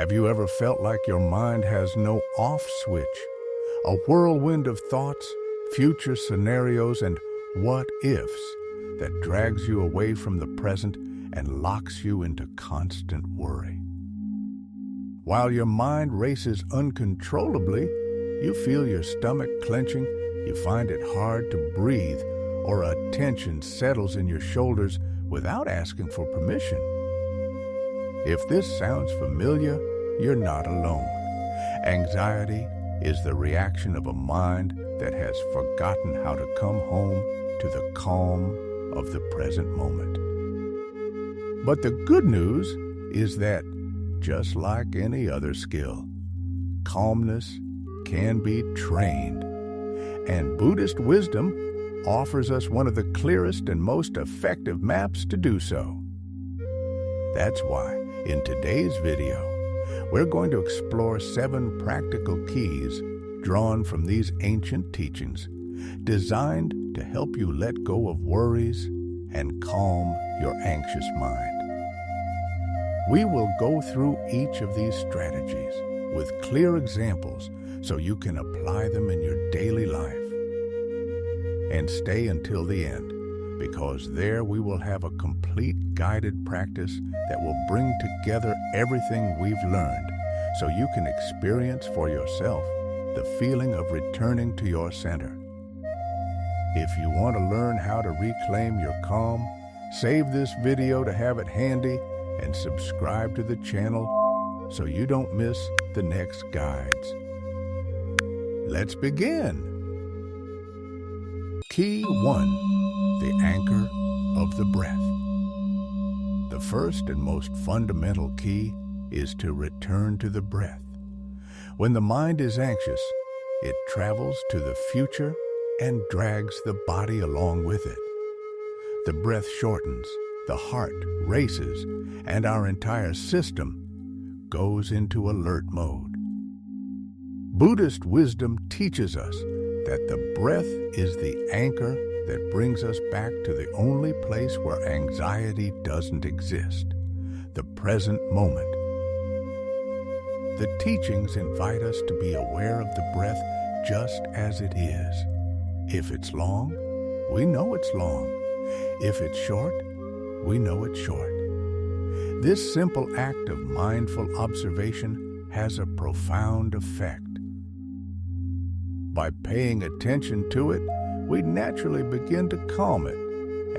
Have you ever felt like your mind has no off switch? A whirlwind of thoughts, future scenarios, and what-ifs that drags you away from the present and locks you into constant worry. While your mind races uncontrollably, you feel your stomach clenching, you find it hard to breathe, or a tension settles in your shoulders without asking for permission. If this sounds familiar, you're not alone. Anxiety is the reaction of a mind that has forgotten how to come home to the calm of the present moment. But the good news is that, just like any other skill, calmness can be trained. And Buddhist wisdom offers us one of the clearest and most effective maps to do so. That's why, in today's video, we're going to explore 7 practical keys drawn from these ancient teachings, designed to help you let go of worries and calm your anxious mind. We will go through each of these strategies with clear examples so you can apply them in your daily life. And stay until the end, because there we will have a complete guided practice that will bring together everything we've learned so you can experience for yourself the feeling of returning to your center. If you want to learn how to reclaim your calm, save this video to have it handy and subscribe to the channel so you don't miss the next guides. Let's begin. Key 1, the anchor of the breath. The first and most fundamental key is to return to the breath. When the mind is anxious, it travels to the future and drags the body along with it. The breath shortens, the heart races, and our entire system goes into alert mode. Buddhist wisdom teaches us that the breath is the anchor that brings us back to the only place where anxiety doesn't exist, the present moment. The teachings invite us to be aware of the breath just as it is. If it's long, we know it's long. If it's short, we know it's short. This simple act of mindful observation has a profound effect. By paying attention to it, we naturally begin to calm it,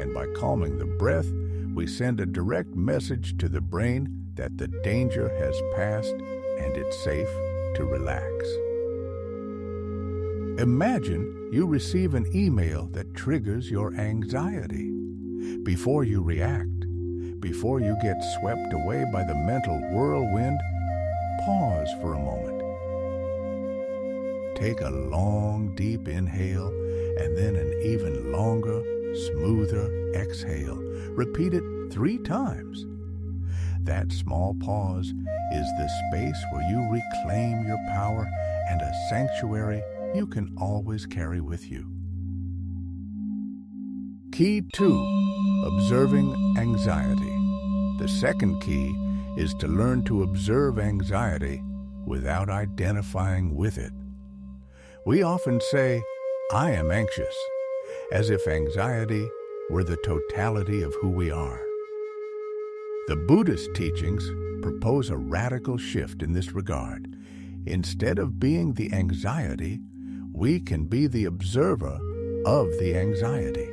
and by calming the breath, we send a direct message to the brain that the danger has passed and it's safe to relax. Imagine you receive an email that triggers your anxiety. Before you react, before you get swept away by the mental whirlwind, pause for a moment. Take a long, deep inhale and then an even longer, smoother exhale. Repeat it 3 times. That small pause is the space where you reclaim your power and a sanctuary you can always carry with you. Key 2, observing anxiety. The second key is to learn to observe anxiety without identifying with it. We often say, "I am anxious," as if anxiety were the totality of who we are. The Buddhist teachings propose a radical shift in this regard. Instead of being the anxiety, we can be the observer of the anxiety.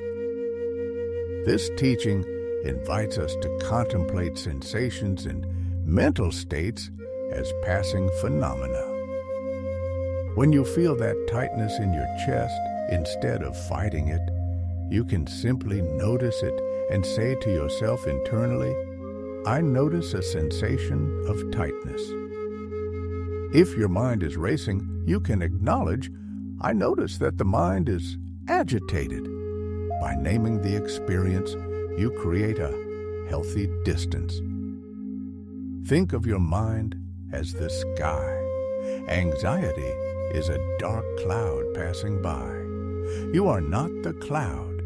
This teaching invites us to contemplate sensations and mental states as passing phenomena. When you feel that tightness in your chest, instead of fighting it, you can simply notice it and say to yourself internally, "I notice a sensation of tightness." If your mind is racing, you can acknowledge, "I notice that the mind is agitated." By naming the experience, you create a healthy distance. Think of your mind as the sky. Anxiety is a dark cloud passing by. You are not the cloud.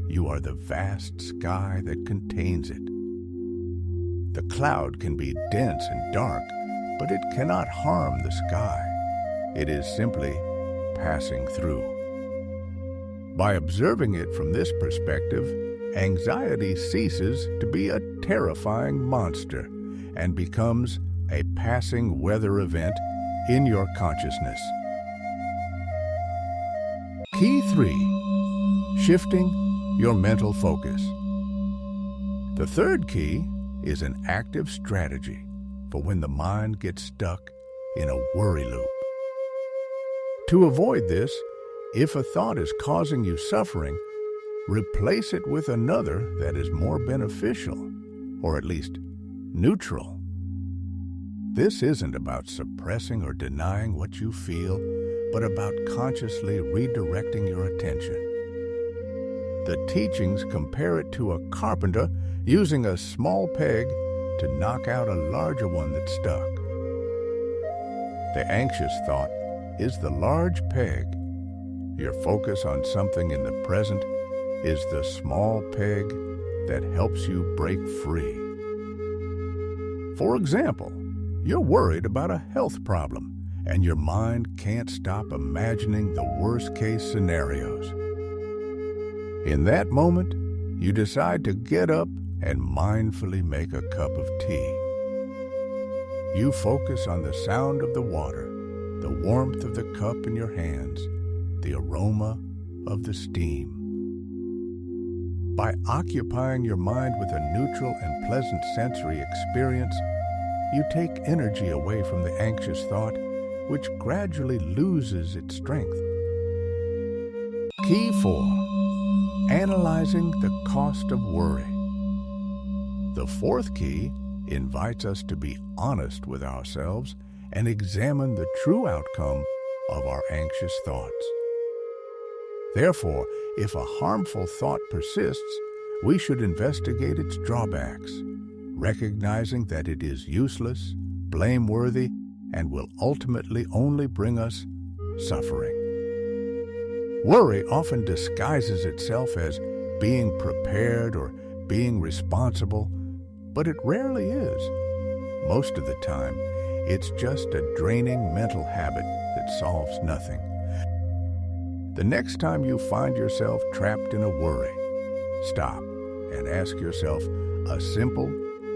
You are the vast sky that contains it. The cloud can be dense and dark, but it cannot harm the sky. It is simply passing through. By observing it from this perspective, anxiety ceases to be a terrifying monster and becomes a passing weather event in your consciousness. Key 3. Shifting your mental focus. The third key is an active strategy for when the mind gets stuck in a worry loop. To avoid this, if a thought is causing you suffering, replace it with another that is more beneficial, or at least neutral. This isn't about suppressing or denying what you feel, but about consciously redirecting your attention. The teachings compare it to a carpenter using a small peg to knock out a larger one that's stuck. The anxious thought is the large peg. Your focus on something in the present is the small peg that helps you break free. For example, you're worried about a health problem, and your mind can't stop imagining the worst-case scenarios. In that moment, you decide to get up and mindfully make a cup of tea. You focus on the sound of the water, the warmth of the cup in your hands, the aroma of the steam. By occupying your mind with a neutral and pleasant sensory experience, you take energy away from the anxious thought, which gradually loses its strength. Key 4. Analyzing the cost of worry. The fourth key invites us to be honest with ourselves and examine the true outcome of our anxious thoughts. Therefore, if a harmful thought persists, we should investigate its drawbacks, recognizing that it is useless, blameworthy, and will ultimately only bring us suffering. Worry often disguises itself as being prepared or being responsible, but it rarely is. Most of the time, it's just a draining mental habit that solves nothing. The next time you find yourself trapped in a worry, stop and ask yourself a simple,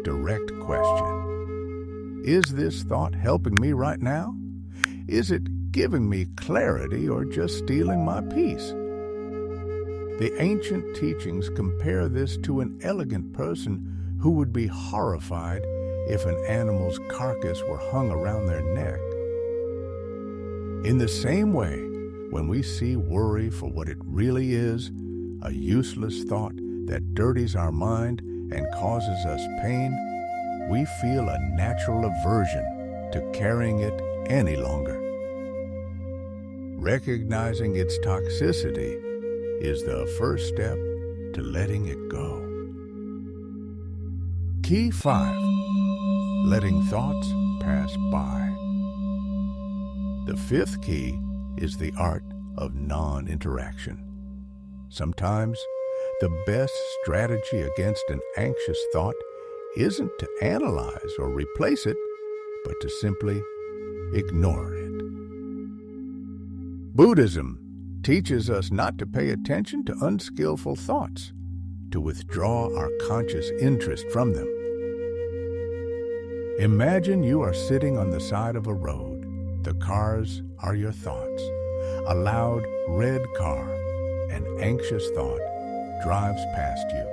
direct question. Is this thought helping me right now? Is it giving me clarity or just stealing my peace? The ancient teachings compare this to an elegant person who would be horrified if an animal's carcass were hung around their neck. In the same way, when we see worry for what it really is, a useless thought that dirties our mind and causes us pain, we feel a natural aversion to carrying it any longer. Recognizing its toxicity is the first step to letting it go. Key 5. Letting thoughts pass by. The fifth key is the art of non-interaction. Sometimes, the best strategy against an anxious thought isn't to analyze or replace it, but to simply ignore it. Buddhism teaches us not to pay attention to unskillful thoughts, to withdraw our conscious interest from them. Imagine you are sitting on the side of a road. The cars are your thoughts. A loud red car, an anxious thought, drives past you.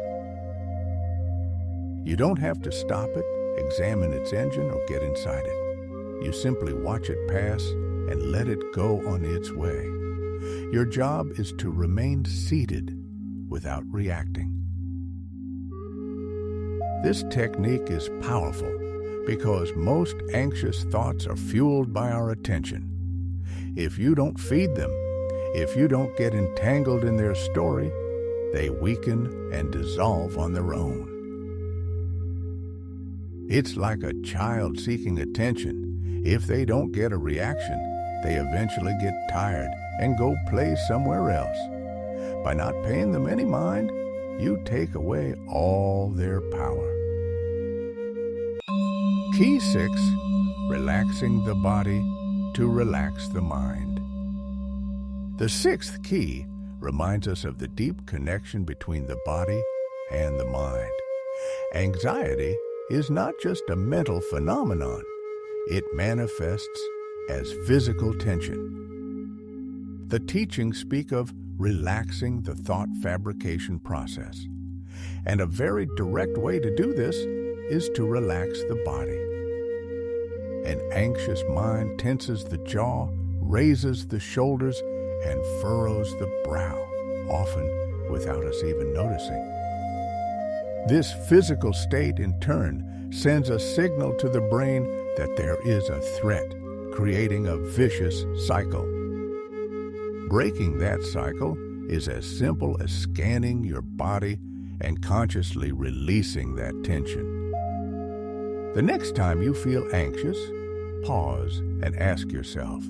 You don't have to stop it, examine its engine, or get inside it. You simply watch it pass and let it go on its way. Your job is to remain seated without reacting. This technique is powerful because most anxious thoughts are fueled by our attention. If you don't feed them, if you don't get entangled in their story, they weaken and dissolve on their own. It's like a child seeking attention. If they don't get a reaction, they eventually get tired and go play somewhere else. By not paying them any mind, you take away all their power. Key 6. relaxing the body to relax the mind. The sixth key reminds us of the deep connection between the body and the mind. Anxiety is not just a mental phenomenon. It manifests as physical tension. The teachings speak of relaxing the thought fabrication process. And a very direct way to do this is to relax the body. An anxious mind tenses the jaw, raises the shoulders, and furrows the brow, often without us even noticing. This physical state, in turn, sends a signal to the brain that there is a threat, creating a vicious cycle. Breaking that cycle is as simple as scanning your body and consciously releasing that tension. The next time you feel anxious, pause and ask yourself,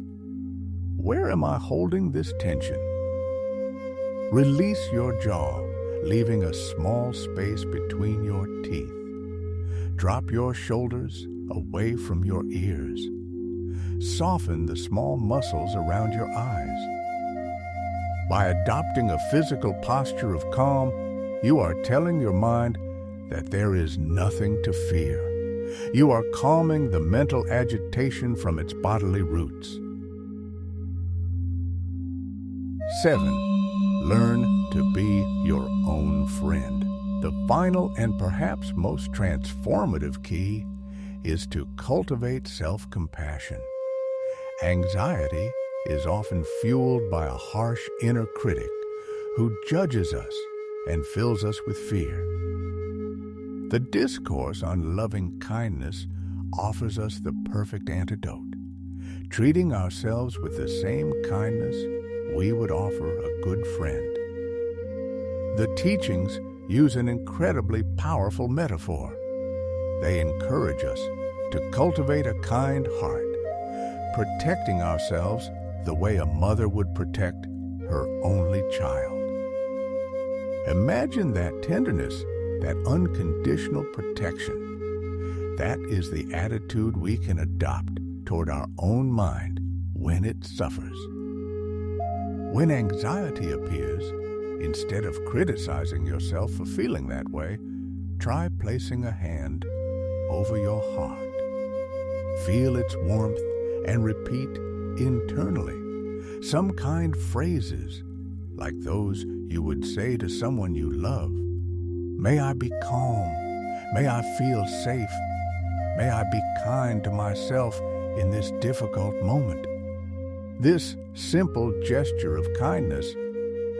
where am I holding this tension? Release your jaw, leaving a small space between your teeth. Drop your shoulders away from your ears. Soften the small muscles around your eyes. By adopting a physical posture of calm, you are telling your mind that there is nothing to fear. You are calming the mental agitation from its bodily roots. 7. Learn to be your own friend. The final and perhaps most transformative key is to cultivate self-compassion. Anxiety is often fueled by a harsh inner critic who judges us and fills us with fear. The discourse on loving kindness offers us the perfect antidote, treating ourselves with the same kindness we would offer a good friend. The teachings use an incredibly powerful metaphor. They encourage us to cultivate a kind heart, protecting ourselves the way a mother would protect her only child. Imagine that tenderness, that unconditional protection. That is the attitude we can adopt toward our own mind when it suffers. When anxiety appears, instead of criticizing yourself for feeling that way, try placing a hand over your heart. Feel its warmth and repeat internally some kind phrases like those you would say to someone you love. May I be calm. May I feel safe. May I be kind to myself in this difficult moment. This simple gesture of kindness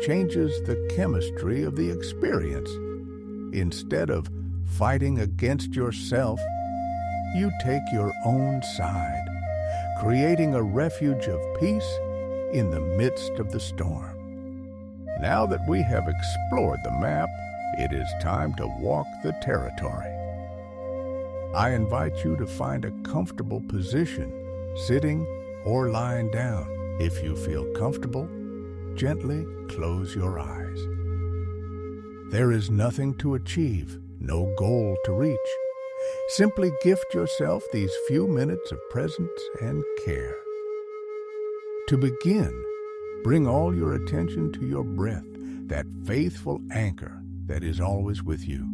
changes the chemistry of the experience. Instead of fighting against yourself, you take your own side, creating a refuge of peace in the midst of the storm. Now that we have explored the map, it is time to walk the territory. I invite you to find a comfortable position, sitting or lying down. If you feel comfortable, gently close your eyes. There is nothing to achieve, no goal to reach. Simply gift yourself these few minutes of presence and care. To begin, bring all your attention to your breath, that faithful anchor that is always with you.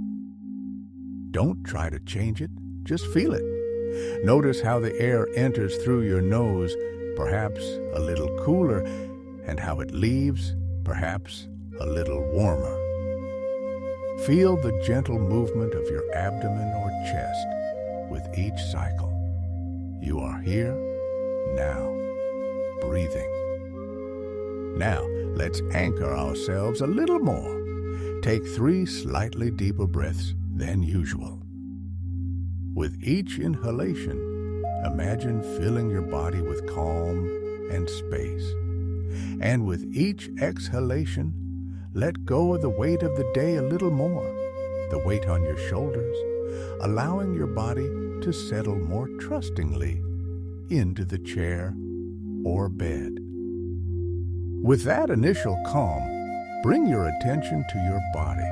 Don't try to change it, just feel it. Notice how the air enters through your nose, perhaps a little cooler, and how it leaves, perhaps a little warmer. Feel the gentle movement of your abdomen or chest with each cycle. You are here, now, breathing. Now, let's anchor ourselves a little more. Take 3 slightly deeper breaths than usual. With each inhalation, imagine filling your body with calm and space. And with each exhalation, let go of the weight of the day a little more, the weight on your shoulders, allowing your body to settle more trustingly into the chair or bed. With that initial calm, bring your attention to your body,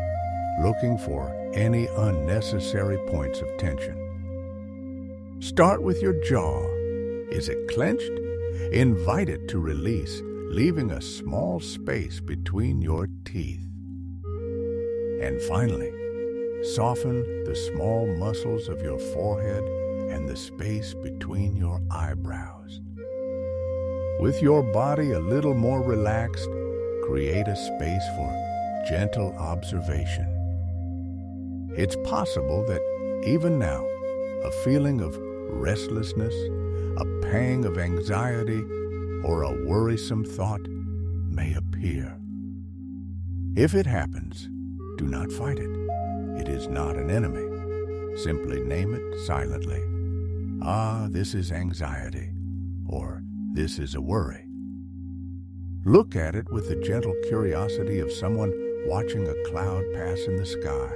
looking for any unnecessary points of tension. Start with your jaw. Is it clenched? Invite it to release, leaving a small space between your teeth. And finally, soften the small muscles of your forehead and the space between your eyebrows. With your body a little more relaxed, create a space for gentle observation. It's possible that even now, a feeling of restlessness, a pang of anxiety, or a worrisome thought may appear. If it happens, do not fight it. It is not an enemy. Simply name it silently. Ah, this is anxiety, or this is a worry. Look at it with the gentle curiosity of someone watching a cloud pass in the sky.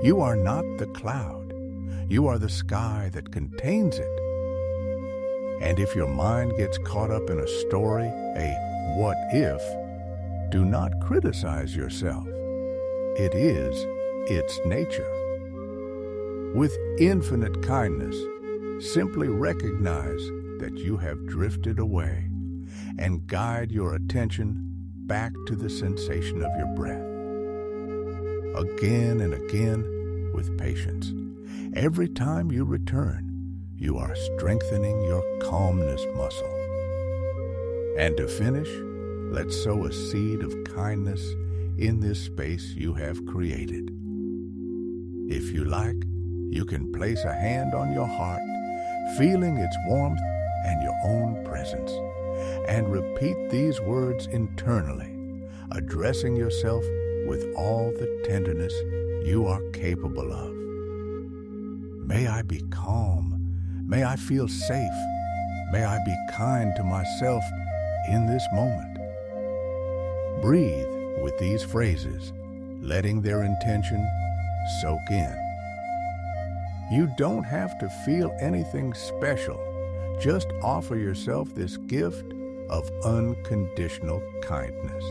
You are not the cloud. You are the sky that contains it. And if your mind gets caught up in a story, a what if, do not criticize yourself. It is its nature. With infinite kindness, simply recognize that you have drifted away and guide your attention back to the sensation of your breath. Again and again, with patience. Every time you return, you are strengthening your calmness muscle. And to finish, let's sow a seed of kindness in this space you have created. If you like, you can place a hand on your heart, feeling its warmth and your own presence, and repeat these words internally, addressing yourself with all the tenderness you are capable of. May I be calm. May I feel safe. May I be kind to myself in this moment. Breathe with these phrases, letting their intention soak in. You don't have to feel anything special. Just offer yourself this gift of unconditional kindness.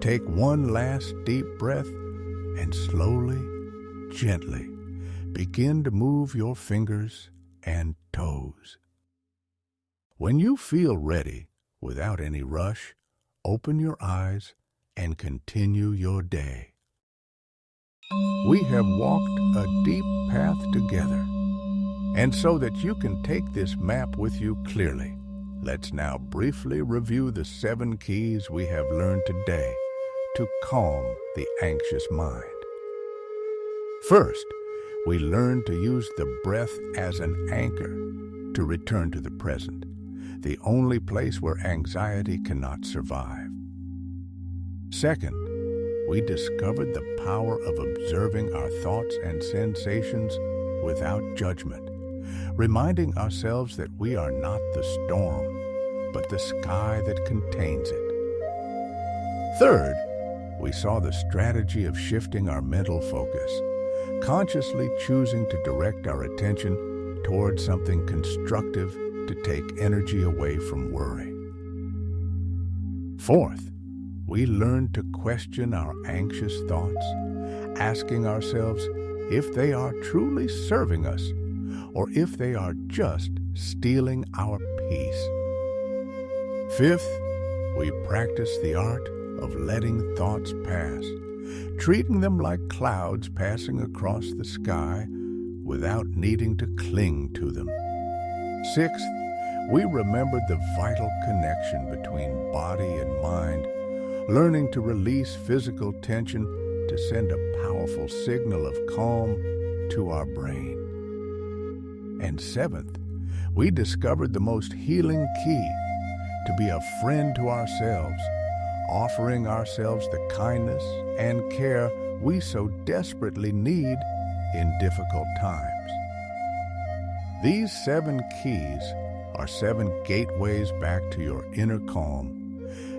Take one last deep breath and slowly, gently, begin to move your fingers and toes. When you feel ready, without any rush, open your eyes and continue your day. We have walked a deep path together, and so that you can take this map with you clearly, let's now briefly review the 7 keys we have learned today to calm the anxious mind. First, we learn to use the breath as an anchor to return to the present, the only place where anxiety cannot survive. Second, we discovered the power of observing our thoughts and sensations without judgment, reminding ourselves that we are not the storm, but the sky that contains it. Third, we saw the strategy of shifting our mental focus, consciously choosing to direct our attention towards something constructive to take energy away from worry. Fourth, we learned to question our anxious thoughts, asking ourselves if they are truly serving us or if they are just stealing our peace. Fifth, we practiced the art of letting thoughts pass, treating them like clouds passing across the sky without needing to cling to them. Sixth, we remembered the vital connection between body and mind, learning to release physical tension to send a powerful signal of calm to our brain. And seventh, we discovered the most healing key to be a friend to ourselves, offering ourselves the kindness and care we so desperately need in difficult times. These 7 keys are 7 gateways back to your inner calm,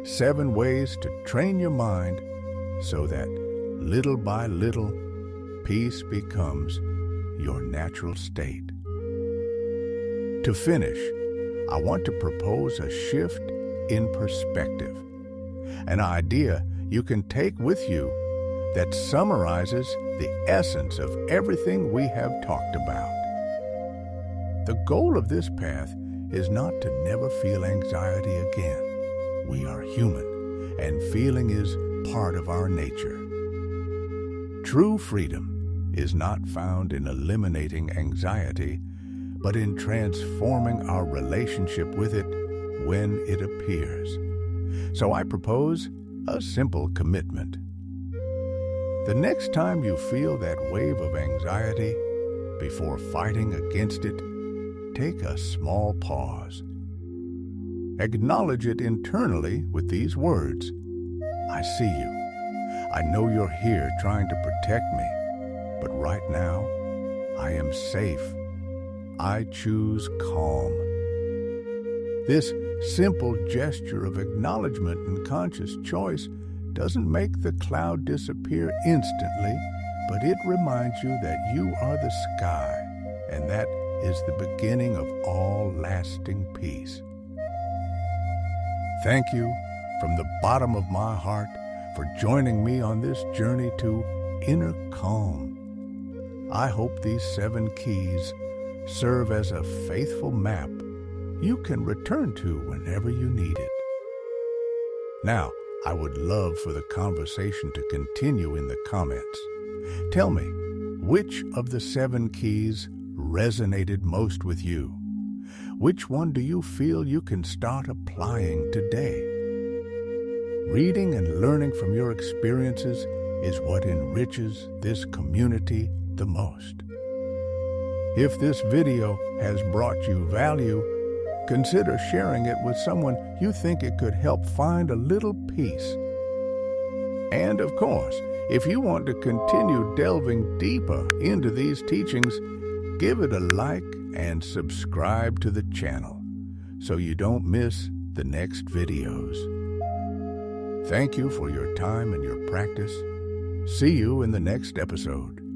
7 ways to train your mind so that, little by little, peace becomes your natural state. To finish, I want to propose a shift in perspective, an idea you can take with you that summarizes the essence of everything we have talked about. The goal of this path is not to never feel anxiety again. We are human, and feeling is part of our nature. True freedom is not found in eliminating anxiety, but in transforming our relationship with it when it appears. So I propose a simple commitment. The next time you feel that wave of anxiety, before fighting against it, take a small pause. Acknowledge it internally with these words. I see you. I know you're here trying to protect me, but right now, I am safe. I choose calm. This simple gesture of acknowledgement and conscious choice doesn't make the cloud disappear instantly, but it reminds you that you are the sky, and that is the beginning of all lasting peace. Thank you from the bottom of my heart for joining me on this journey to inner calm. I hope these 7 keys serve as a faithful map you can return to whenever you need it. Now, I would love for the conversation to continue in the comments. Tell me, which of the 7 keys resonated most with you? Which one do you feel you can start applying today? Reading and learning from your experiences is what enriches this community the most. If this video has brought you value, consider sharing it with someone you think it could help find a little peace. And of course, if you want to continue delving deeper into these teachings, give it a like and subscribe to the channel so you don't miss the next videos. Thank you for your time and your practice. See you in the next episode.